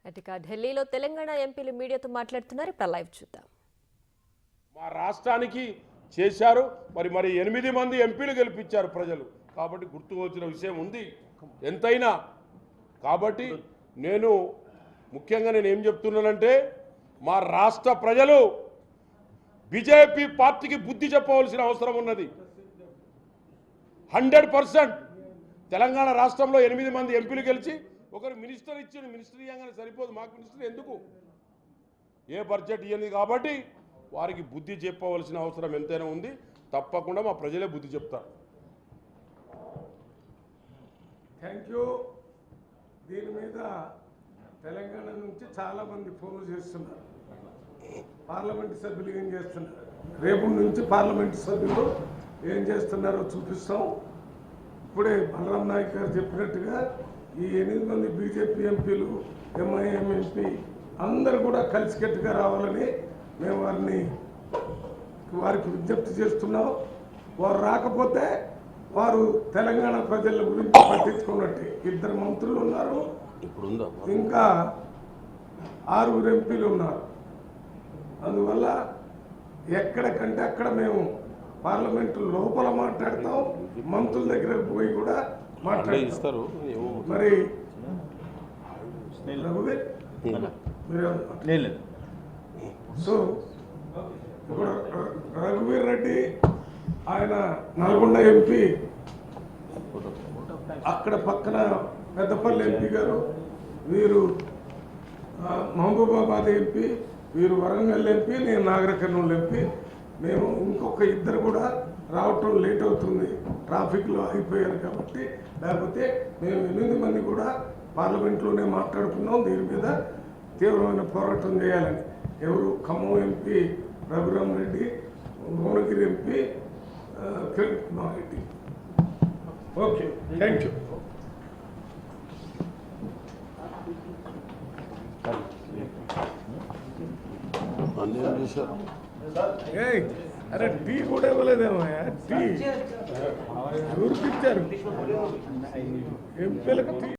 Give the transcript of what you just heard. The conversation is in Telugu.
అటుగా ఢిల్లీలో తెలంగాణ ఎంపీలు మీడియాతో మాట్లాడుతున్నారు. ఇప్పుడు లైవ్ చూద్దాం. మా రాష్ట్రానికి చేశారు మరి 8 మంది ఎంపీలు గెలిపించారు ప్రజలు. కాబట్టి గుర్తు వచ్చిన విషయం ఉంది ఎంతైనా. కాబట్టి నేను ముఖ్యంగా ఏం చెప్తున్నానంటే మా రాష్ట్ర ప్రజలు బీజేపీ పార్టీకి బుద్ధి చెప్పవలసిన అవసరం ఉన్నది. 100% తెలంగాణ రాష్ట్రంలో 8 మంది ఎంపీలు గెలిచి ఒకరు మినిస్టర్ ఇచ్చిన మినిస్టర్ ఇవ్వగానే సరిపోదు. మాకు మినిస్టర్ ఎందుకు? ఏ బడ్జెట్ ఇవ్వదు. కాబట్టి వారికి బుద్ధి చెప్పవలసిన అవసరం ఎంతైనా ఉంది. తప్పకుండా మా ప్రజలే బుద్ధి చెప్తారు. Thank you. దీని మీద తెలంగాణ నుంచి చాలామంది ఫోన్లు చేస్తున్నారు. పార్లమెంటు సభ్యులు ఏం చేస్తున్నారు, రేపు నుంచి పార్లమెంటు సభ్యులు ఏం చేస్తున్నారో చూపిస్తాం. ఇప్పుడే బలరాం నాయక్ గారు చెప్పినట్టుగా ఈ 8 మంది బీజేపీ ఎంపీలు, ఎంఐఎం ఎంపీ అందరూ కూడా కలిసికట్టుగా రావాలని మేము వారికి విజ్ఞప్తి చేస్తున్నాం. వారు రాకపోతే వారు తెలంగాణ ప్రజల గురించి పట్టించుకున్నట్టే. 2 మంత్రులు ఉన్నారు, ఇంకా 6 ఎంపీలు ఉన్నారు. అందువల్ల ఎక్కడికంటే అక్కడ మేము పార్లమెంటు లోపల మాట్లాడతాం, మంత్రుల దగ్గర పోయి కూడా మాట్లాడతారు. మరి సో ఇప్పుడు రఘువీర్ రెడ్డి ఆయన నల్గొండ ఎంపీ, అక్కడ పక్కన పెద్దపల్లి ఎంపీ గారు, వీరు మహబూబాబాద్ ఎంపీ, వీరు వరంగల్ ఎంపీ, నేను నాగర్ కర్నూలు ఎంపీ. మేము ఇంకొక 2 కూడా రావటం లేట్ అవుతుంది, ట్రాఫిక్లో ఆగిపోయారు కాబట్టి. లేకపోతే మేము 8 మంది కూడా పార్లమెంట్లోనే మాట్లాడుకున్నాం దీని మీద తీవ్రమైన పోరాటం చేయాలని. ఎవరు? Khammam MP Raghuram Reddy, Bhuvanagiri MP Kiran Kumar Reddy. Okay, thank you. అరే టీ కూడా ఇవ్వలేదేమో. టీ ఎవరికి ఇచ్చారు? ఎంపీలకు టీ